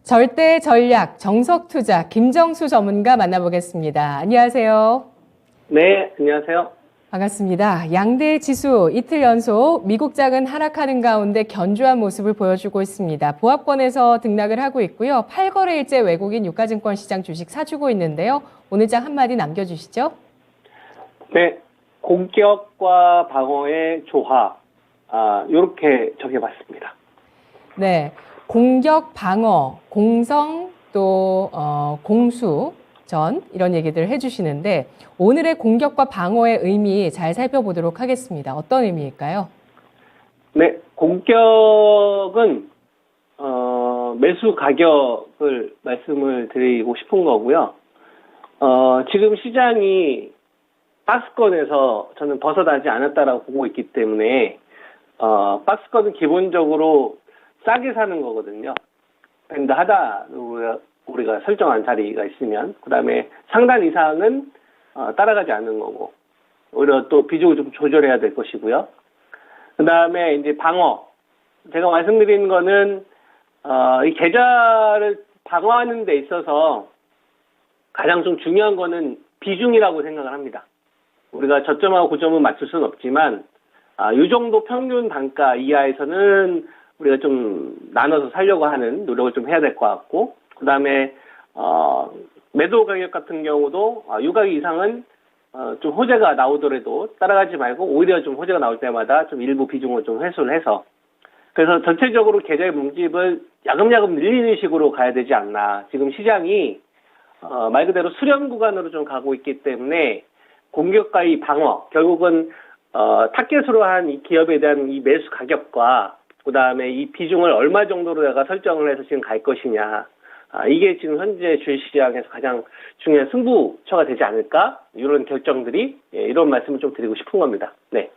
절대 전략, 정석 투자, 김정수 전문가 만나보겠습니다. 안녕하세요. 네, 안녕하세요. 반갑습니다. 양대 지수 이틀 연속 미국장은 하락하는 가운데 견조한 모습을 보여주고 있습니다. 보합권에서 등락을 하고 있고요. 8거래일째 외국인 유가증권 시장 주식 사주고 있는데요. 오늘 장 한마디 남겨주시죠. 네, 공격과 방어의 조화, 이렇게 정해봤습니다. 네, 공격, 방어, 공성, 또 공수, 전 이런 얘기들을 해주시는데 오늘의 공격과 방어의 의미 잘 살펴보도록 하겠습니다. 어떤 의미일까요? 네, 공격은 매수 가격을 말씀을 드리고 싶은 거고요. 지금 시장이 박스권에서 저는 벗어나지 않았다라고 보고 있기 때문에 박스권은 기본적으로 싸게 사는 거거든요. 밴드 하다 우리가 설정한 자리가 있으면 그 다음에 상단 이상은 따라가지 않는 거고 오히려 또 비중을 좀 조절해야 될 것이고요. 그 다음에 이제 방어, 제가 말씀드린 거는 이 계좌를 방어하는 데 있어서 가장 좀 중요한 거는 비중이라고 생각을 합니다. 우리가 저점하고 고점은 맞출 수는 없지만 이 정도 평균 단가 이하에서는 우리가 좀 나눠서 살려고 하는 노력을 좀 해야 될 것 같고, 그 다음에 매도 가격 같은 경우도 유가격 이상은 좀 호재가 나오더라도 따라가지 말고 오히려 좀 호재가 나올 때마다 좀 일부 비중을 좀 회수를 해서, 그래서 전체적으로 계좌의 뭉집을 야금야금 늘리는 식으로 가야 되지 않나. 지금 시장이 말 그대로 수렴 구간으로 좀 가고 있기 때문에 공격과 이 방어, 결국은 타겟으로 한 이 기업에 대한 이 매수 가격과 그 다음에 이 비중을 얼마 정도로 내가 설정을 해서 지금 갈 것이냐. 이게 지금 현재 주식시장에서 가장 중요한 승부처가 되지 않을까? 이런 결정들이, 이런 말씀을 좀 드리고 싶은 겁니다. 네.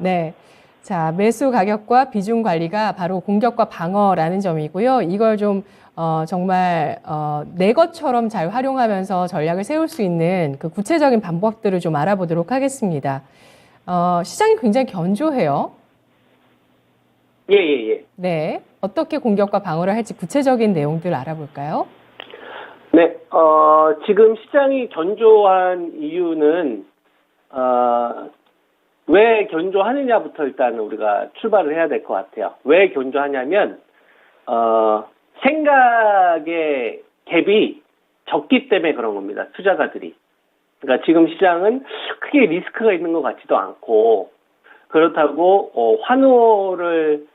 네. 자, 매수 가격과 비중 관리가 바로 공격과 방어라는 점이고요. 이걸 좀 정말 내 것처럼 잘 활용하면서 전략을 세울 수 있는 그 구체적인 방법들을 좀 알아보도록 하겠습니다. 시장이 굉장히 견조해요. 예. 네. 어떻게 공격과 방어를 할지 구체적인 내용들 알아볼까요? 네, 지금 시장이 견조한 이유는, 왜 견조하느냐부터 일단 우리가 출발을 해야 될 것 같아요. 왜 견조하냐면, 생각의 갭이 적기 때문에 그런 겁니다. 투자가들이. 그러니까 지금 시장은 크게 리스크가 있는 것 같지도 않고, 그렇다고, 환호를,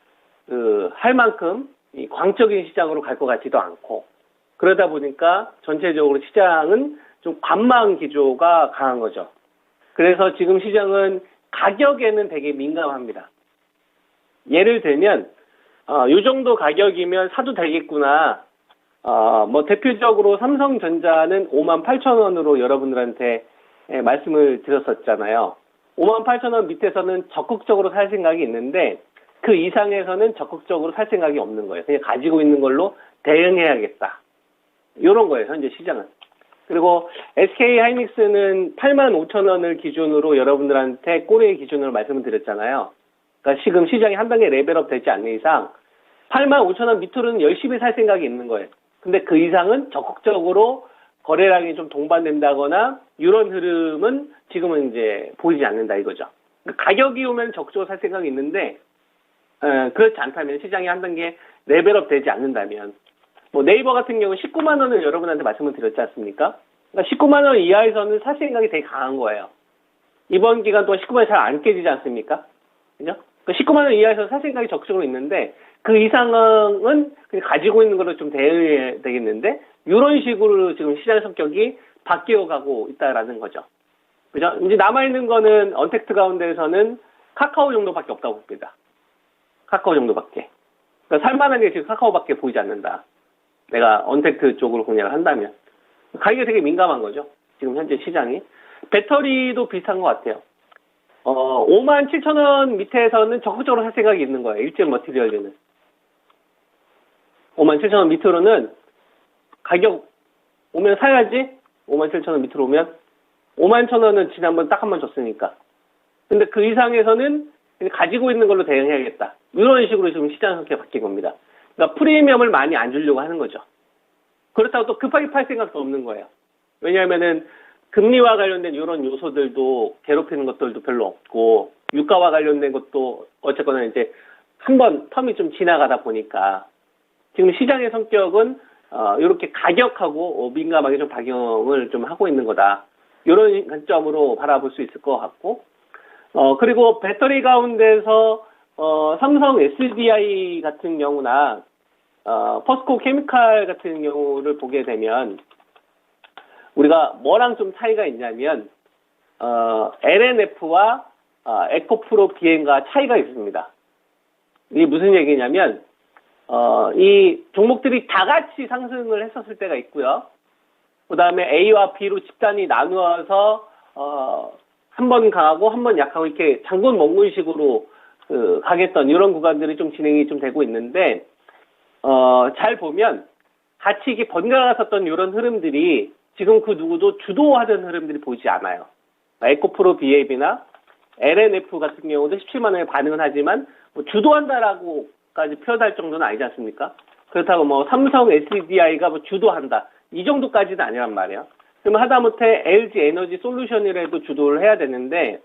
할 만큼 이 광적인 시장으로 갈 것 같지도 않고, 그러다 보니까 전체적으로 시장은 좀 관망 기조가 강한 거죠. 그래서 지금 시장은 가격에는 되게 민감합니다. 예를 들면, 요 정도 가격이면 사도 되겠구나. 뭐 대표적으로 삼성전자는 58,000원으로 여러분들한테 말씀을 드렸었잖아요. 58,000원 밑에서는 적극적으로 살 생각이 있는데 그 이상에서는 적극적으로 살 생각이 없는 거예요. 그냥 가지고 있는 걸로 대응해야겠다. 이런 거예요, 현재 시장은. 그리고 SK하이닉스는 85,000원을 기준으로 여러분들한테 꼬리의 기준으로 말씀을 드렸잖아요. 그러니까 지금 시장이 한 단계 레벨업 되지 않는 이상 85,000원 밑으로는 열심히 살 생각이 있는 거예요. 근데 그 이상은 적극적으로 거래량이 좀 동반된다거나 이런 흐름은 지금은 이제 보이지 않는다 이거죠. 그러니까 가격이 오면 적극적으로 살 생각이 있는데 그렇지 않다면, 시장이 한 단계 레벨업 되지 않는다면, 뭐 네이버 같은 경우 19만 원을 여러분한테 말씀을 드렸지 않습니까? 그러니까 19만 원 이하에서는 살 생각이 되게 강한 거예요. 이번 기간 동안 19만 원이 잘 안 깨지지 않습니까? 그죠? 그러니까 19만 원 이하에서 살 생각이 적극적으로 있는데 그 이상은 그냥 가지고 있는 걸로 좀 대응해야 되겠는데, 이런 식으로 지금 시장 성격이 바뀌어가고 있다라는 거죠. 그죠? 이제 남아있는 거는 언택트 가운데에서는 카카오 정도밖에 없다고 봅니다. 카카오 정도밖에. 그러니까 살만한 게 지금 카카오밖에 보이지 않는다. 내가 언택트 쪽으로 공략을 한다면. 가격이 되게 민감한 거죠. 지금 현재 시장이. 배터리도 비슷한 것 같아요. 57,000원 밑에서는 적극적으로 살 생각이 있는 거예요. 일제히 머티리얼즈는. 57,000원 밑으로는 가격 오면 사야지. 57,000원 밑으로 오면. 51,000원은 지난번 딱 한 번 줬으니까. 근데 그 이상에서는 가지고 있는 걸로 대응해야겠다. 이런 식으로 지금 시장 성격이 바뀐 겁니다. 그러니까 프리미엄을 많이 안 주려고 하는 거죠. 그렇다고 또 급하게 팔 생각도 없는 거예요. 왜냐하면은 금리와 관련된 이런 요소들도 괴롭히는 것들도 별로 없고, 유가와 관련된 것도 어쨌거나 이제 한번 텀이 좀 지나가다 보니까 지금 시장의 성격은 이렇게 가격하고 민감하게 좀 박영을 좀 하고 있는 거다. 이런 관점으로 바라볼 수 있을 것 같고, 그리고 배터리 가운데서 삼성 SDI 같은 경우나 포스코 케미칼 같은 경우를 보게 되면 우리가 뭐랑 좀 차이가 있냐면 LNF와 에코프로 비엔과 차이가 있습니다. 이게 무슨 얘기냐면 이 종목들이 다 같이 상승을 했었을 때가 있고요. 그 다음에 A와 B로 집단이 나누어서 한 번 강하고 한 번 약하고 이렇게 장군 몽군식으로 가겠던 이런 구간들이 좀 진행이 좀 되고 있는데, 잘 보면 같이 이게 번갈아 갔었던 이런 흐름들이 지금 그 누구도 주도하던 흐름들이 보이지 않아요. 에코프로 BAB나 LNF 같은 경우도 17만 원에 반응은 하지만 뭐 주도한다라고까지 표현할 정도는 아니지 않습니까? 그렇다고 뭐 삼성 SDI가 뭐 주도한다 이 정도까지는 아니란 말이에요. 그러면 하다못해 LG 에너지 솔루션이라도 주도를 해야 되는데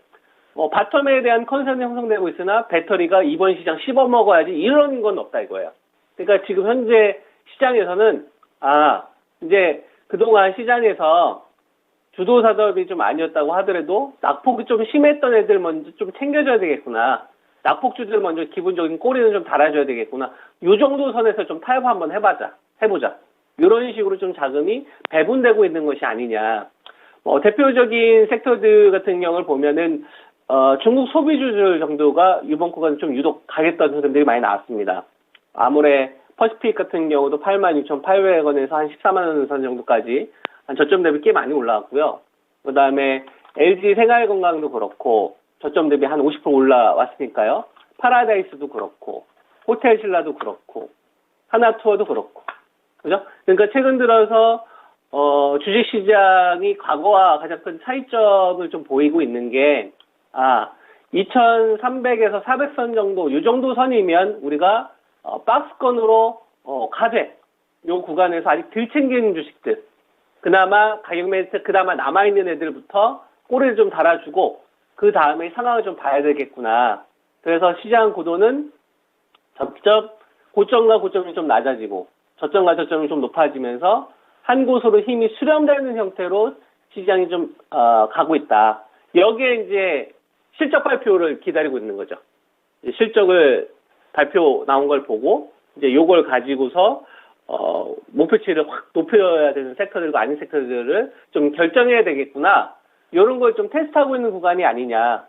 바텀에 대한 컨센이 형성되고 있으나 배터리가 이번 시장 씹어먹어야지 이런 건 없다 이거예요. 그러니까 지금 현재 시장에서는 이제 그동안 시장에서 주도 사업이 좀 아니었다고 하더라도 낙폭이 좀 심했던 애들 먼저 좀 챙겨줘야 되겠구나. 낙폭주들 먼저 기본적인 꼬리는 좀 달아줘야 되겠구나. 요 정도 선에서 좀 타협 한번 해보자. 이런 식으로 좀 자금이 배분되고 있는 것이 아니냐. 대표적인 섹터들 같은 경우를 보면은 중국 소비주들 정도가 이번 구간 좀 유독 가겠다는 흐름들이 많이 나왔습니다. 아무래 퍼시픽 같은 경우도 86,800원에서 한 14만 원 선 정도까지 한 저점 대비 꽤 많이 올라왔고요. 그 다음에 LG 생활건강도 그렇고 저점 대비 한 50% 올라왔으니까요. 파라다이스도 그렇고 호텔신라도 그렇고 하나투어도 그렇고 그죠? 그러니까 최근 들어서 주식시장이 과거와 가장 큰 차이점을 좀 보이고 있는 게 2300에서 400선 정도 이 정도 선이면 우리가 박스권으로 가되 요 구간에서 아직 덜 챙기는 주식들 그나마 가격 메리트 그나마 남아있는 애들부터 꼬리를 좀 달아주고 그 다음에 상황을 좀 봐야 되겠구나. 그래서 시장 구도는 점점 고점과 고점이 좀 낮아지고 저점과 저점이 좀 높아지면서 한 곳으로 힘이 수렴되는 형태로 시장이 좀 가고 있다. 여기에 이제 실적 발표를 기다리고 있는 거죠. 실적을 발표 나온 걸 보고 이제 요걸 가지고서 목표치를 확 높여야 되는 섹터들과 아닌 섹터들을 좀 결정해야 되겠구나. 이런 걸 좀 테스트하고 있는 구간이 아니냐.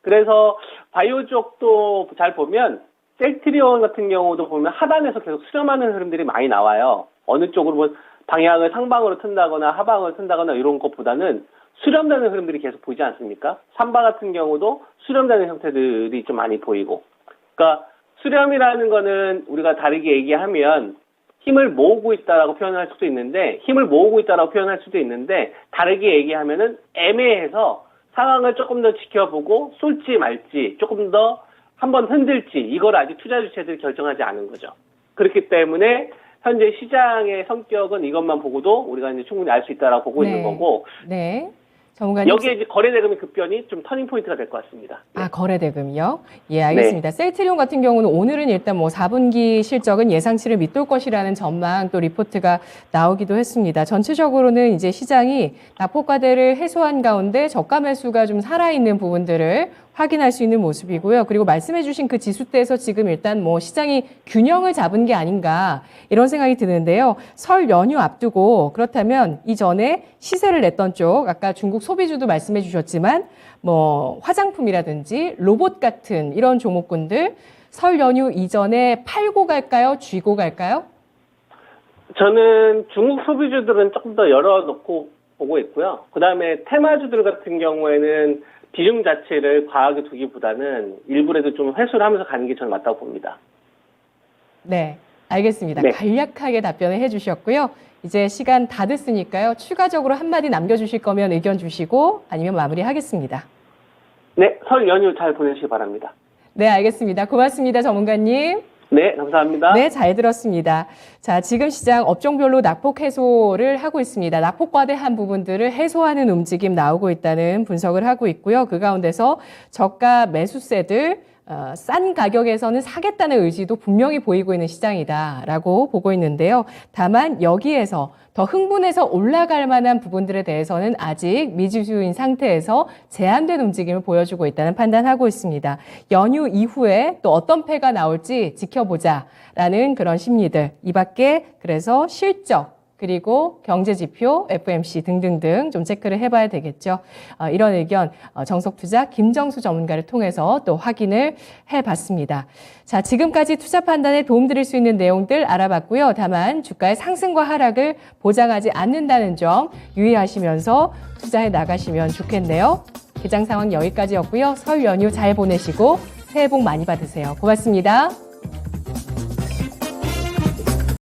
그래서 바이오 쪽도 잘 보면 셀트리온 같은 경우도 보면 하단에서 계속 수렴하는 흐름들이 많이 나와요. 어느 쪽으로 뭐 방향을 상방으로 튼다거나 하방으로 튼다거나 이런 것보다는 수렴되는 흐름들이 계속 보이지 않습니까? 삼바 같은 경우도 수렴되는 형태들이 좀 많이 보이고. 그러니까 수렴이라는 거는 우리가 다르게 얘기하면 힘을 모으고 있다라고 표현할 수도 있는데 힘을 모으고 있다라고 표현할 수도 있는데 다르게 얘기하면은 애매해서 상황을 조금 더 지켜보고 쏠지 말지 조금 더 한번 흔들지 이걸 아직 투자 주체들이 결정하지 않은 거죠. 그렇기 때문에 현재 시장의 성격은 이것만 보고도 우리가 이제 충분히 알 수 있다라고 보고 있는 거고. 네. 전문가님. 여기에 이제 거래대금의 급변이 좀 터닝 포인트가 될 것 같습니다. 네. 거래대금이요? 예, 알겠습니다. 셀트리온 같은 경우는 오늘은 일단 뭐 4분기 실적은 예상치를 밑돌 것이라는 전망 또 리포트가 나오기도 했습니다. 전체적으로는 이제 시장이 낙폭과대를 해소한 가운데 저가 매수가 좀 살아있는 부분들을 확인할 수 있는 모습이고요. 그리고 말씀해주신 그 지수대에서 지금 일단 뭐 시장이 균형을 잡은 게 아닌가 이런 생각이 드는데요. 설 연휴 앞두고 그렇다면 이전에 시세를 냈던 쪽 아까 중국 소비주도 말씀해 주셨지만 뭐 화장품이라든지 로봇 같은 이런 종목군들 설 연휴 이전에 팔고 갈까요? 쥐고 갈까요? 저는 중국 소비주들은 조금 더 열어놓고 보고 있고요. 그 다음에 테마주들 같은 경우에는 비중 자체를 과하게 두기보다는 일부라도 좀 회수를 하면서 가는 게 저는 맞다고 봅니다. 네, 알겠습니다. 네. 간략하게 답변을 해주셨고요. 이제 시간 다 됐으니까요. 추가적으로 한마디 남겨주실 거면 의견 주시고 아니면 마무리하겠습니다. 네, 설 연휴 잘 보내시기 바랍니다. 네, 알겠습니다. 고맙습니다, 전문가님. 네, 감사합니다. 네, 잘 들었습니다. 자, 지금 시장 업종별로 낙폭 해소를 하고 있습니다. 낙폭과대한 부분들을 해소하는 움직임 나오고 있다는 분석을 하고 있고요. 그 가운데서 저가 매수세들 싼 가격에서는 사겠다는 의지도 분명히 보이고 있는 시장이다라고 보고 있는데요. 다만 여기에서 더 흥분해서 올라갈 만한 부분들에 대해서는 아직 미지수인 상태에서 제한된 움직임을 보여주고 있다는 판단하고 있습니다. 연휴 이후에 또 어떤 패가 나올지 지켜보자라는 그런 심리들. 이 밖에 그래서 실적, 그리고 경제지표, FMC 등등등 좀 체크를 해봐야 되겠죠. 이런 의견 정석투자 김정수 전문가를 통해서 또 확인을 해봤습니다. 자, 지금까지 투자 판단에 도움드릴 수 있는 내용들 알아봤고요. 다만 주가의 상승과 하락을 보장하지 않는다는 점 유의하시면서 투자해 나가시면 좋겠네요. 개장 상황 여기까지였고요. 설 연휴 잘 보내시고 새해 복 많이 받으세요. 고맙습니다.